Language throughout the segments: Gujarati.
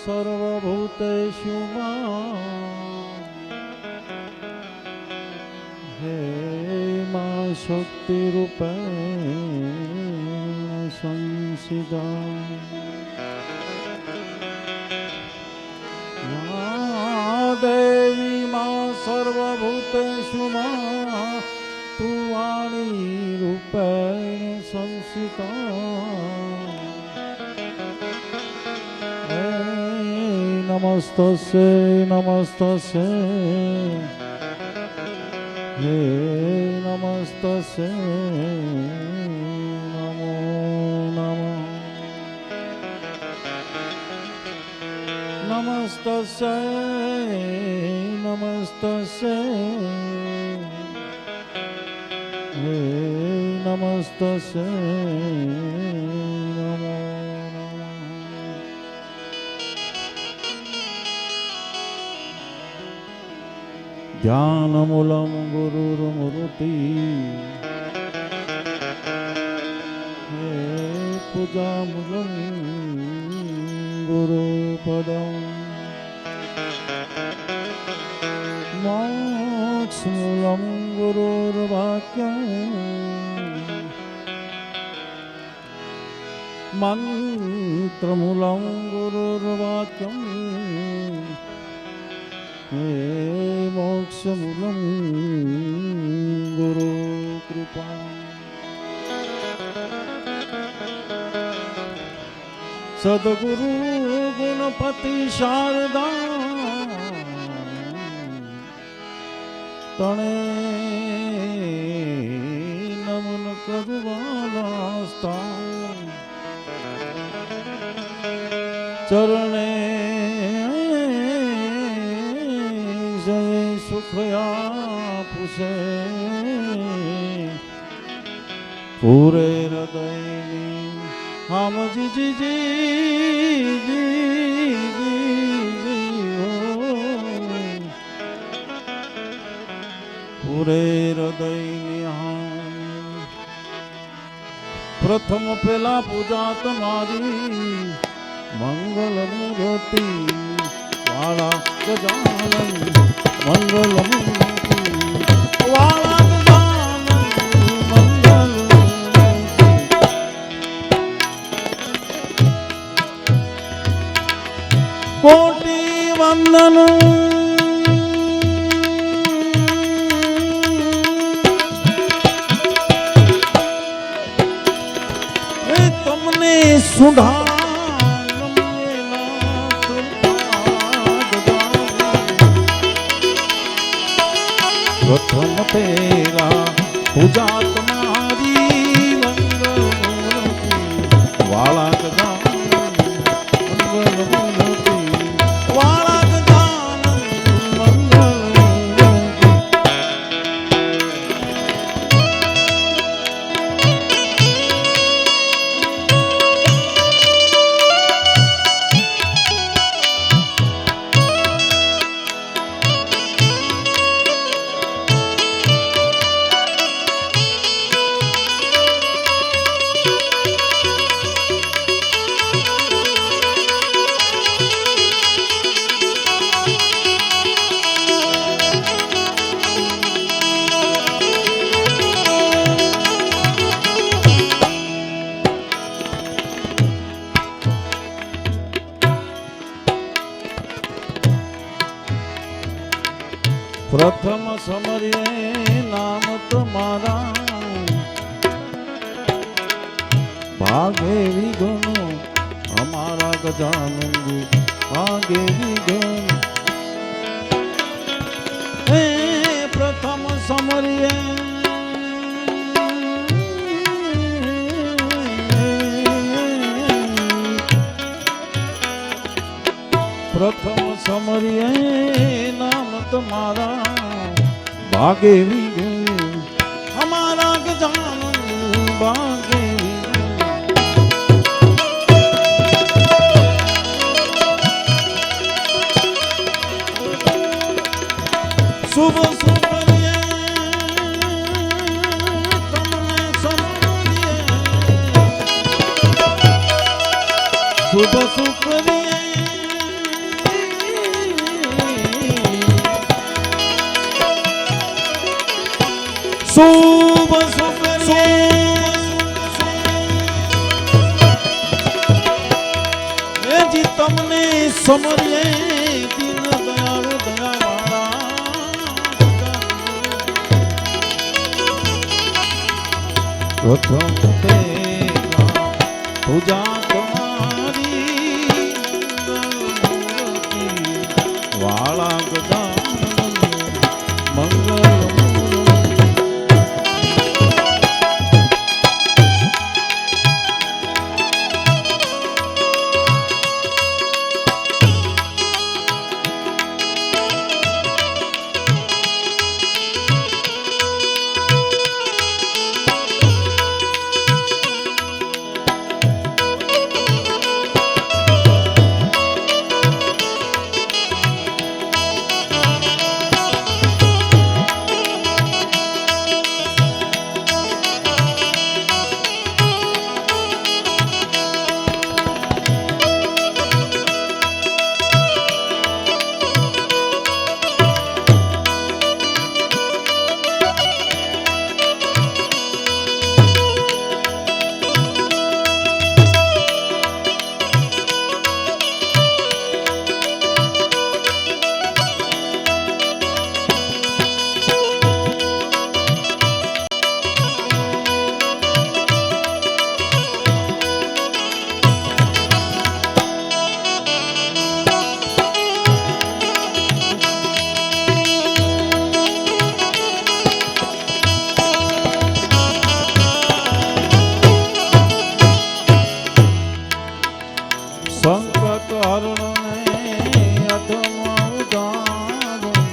સર્વભૂતેષુ હે મા શક્તિરૂપેણ સંસિદા દેવી મા સર્વભૂતેષુ તું વાણી રૂપેણ સંસિતા નમસ્તસ્ય નમસ્તસ્ય હે નમસ્તસ્ય નમો નમઃ નમસ્તસ્ય નમસ્તસ્ય હે નમસ્તસ્ય નમો ધ્યાનમૂલં ગુરુર્મૂર્તિ હે પૂજામૂલં ગુરુપદં મોક્ષમૂલં ગુરુર્વાક્યં મંત્રમૂલં ગુરુર્વાક્યં હે મોક્ષમૂલં ગુરુ કૃપા સદગુરુ ગુણપતિ શારદા તણે નમન કરવાના ચરણે સુખયા પૂછે પૂરે હૃદયની હમ પૂરે હૃદયની હમ પ્રથમ પેલા પૂજા તમારી મંગલ મૂર્તિ વાળા ગજાનન મંગલ મૂર્તિ વાળા ગજાનન મંગલ કોટી વંદન તમને સુધા પ્રથમ તેરા પૂજા તમારી મંગલ મૂર્તિ વાળા ગજાનન મંગલ મૂર્તિ વાળા ગજાનન મંગલ પ્રથમ સમર્યે નામ તમારા ભાગે વિઘ્નો અમારા ગજાનંદી ભાગે વિઘ્ન હે પ્રથમ સમર્યે પ્રથમ સમર્યે નામ તમારા ભાગે વિઘ્ન અમારા ગજાનન ભાગે શુભ સુપર્યે તમને સમર્યે શુભ સુપર્યે શુભ સુકરીએ જી તમને સમરીએ દીન દયાળુ દયાવાળા પ્રથમ પેલા પૂજા તમારી વાળા ગજાનન મંગલ સંકટ હરણને અધમાં ઉધારું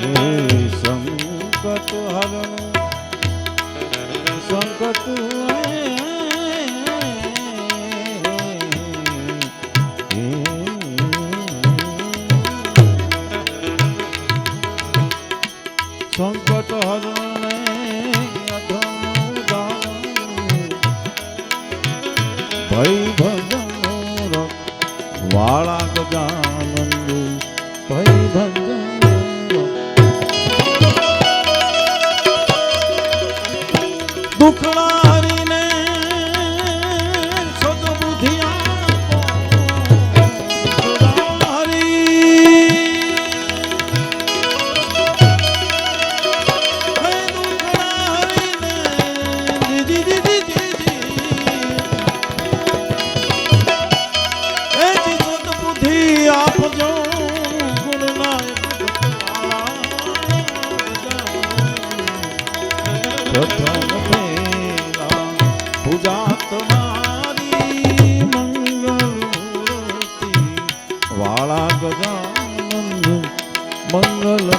હે સંકટ હરણ સંકટ સંકટ હરણને અધમાં ઉધારું ભય ભજનો વાળા ગજાનંદ ભય ભજનો દુખડા હરીને સદબુદ્ધિ આપો હરી દુખડા હરીને દીદી આપજો પ્રથમ પેલા પૂજા તમારી મંગલ મૂર્તિ વાળા ગજાનંદ મંગલ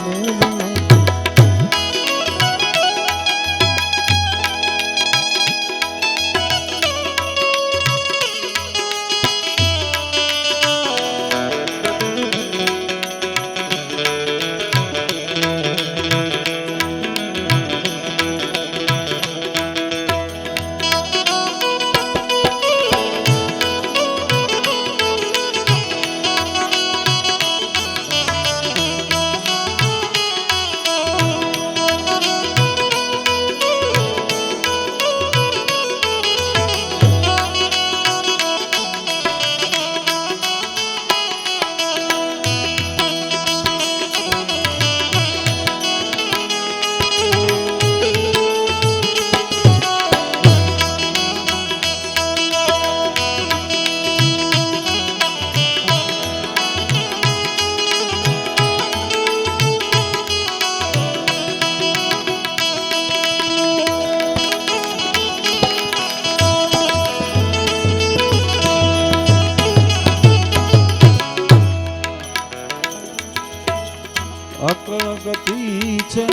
અકળ ગતિ છે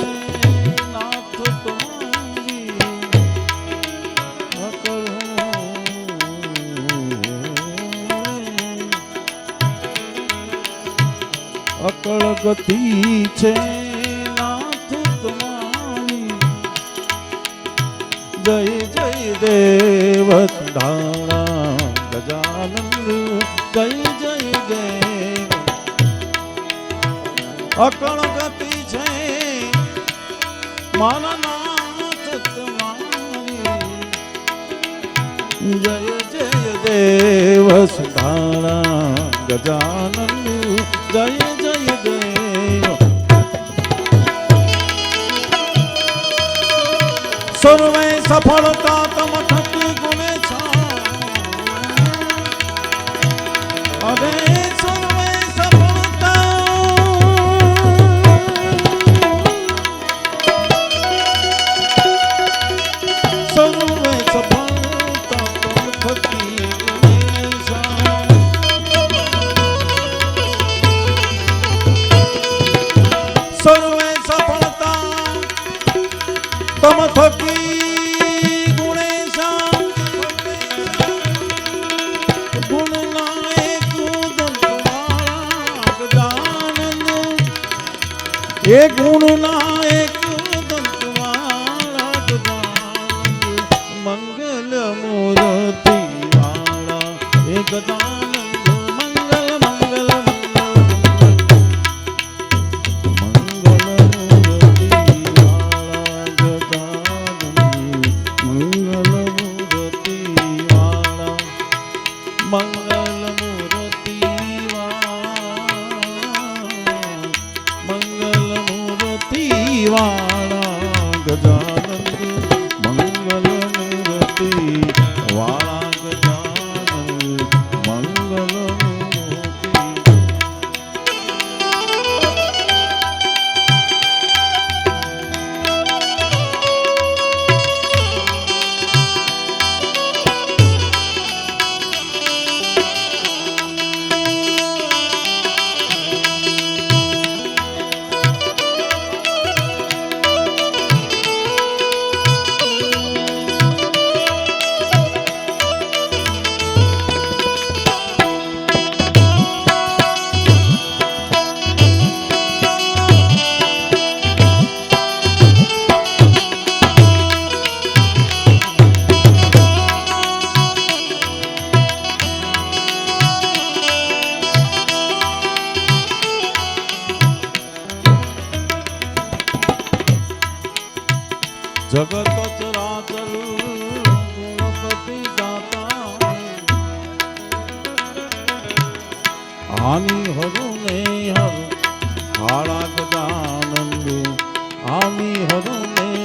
નાથ તમારી અકળ અકળ ગતિ છે નાથ તમારી જય જય દેવ ધાણા ગજાનંદ જય જય દેવ અકળ ગતિ છે મારા નાથ તમારી જય જય દેવ સુધાણા ગજાનન જય જય દેવ સર્વે સફળતા તમ થકી ગુણે છા અરે સર્વે તમ થકી ગુણેશા ગુણનાયક દંતવાળા ગજાનંદ એ ગુણનાયક દંતવાળા ગજાનંદ મંગલ મૂર્તિ વાળા એ ગજાનંદ મંગલ મંગલ જગત ચરાચર ગુણપતિ દાતા આની હરુને હર હાળા ગજાનંદ આની હરુને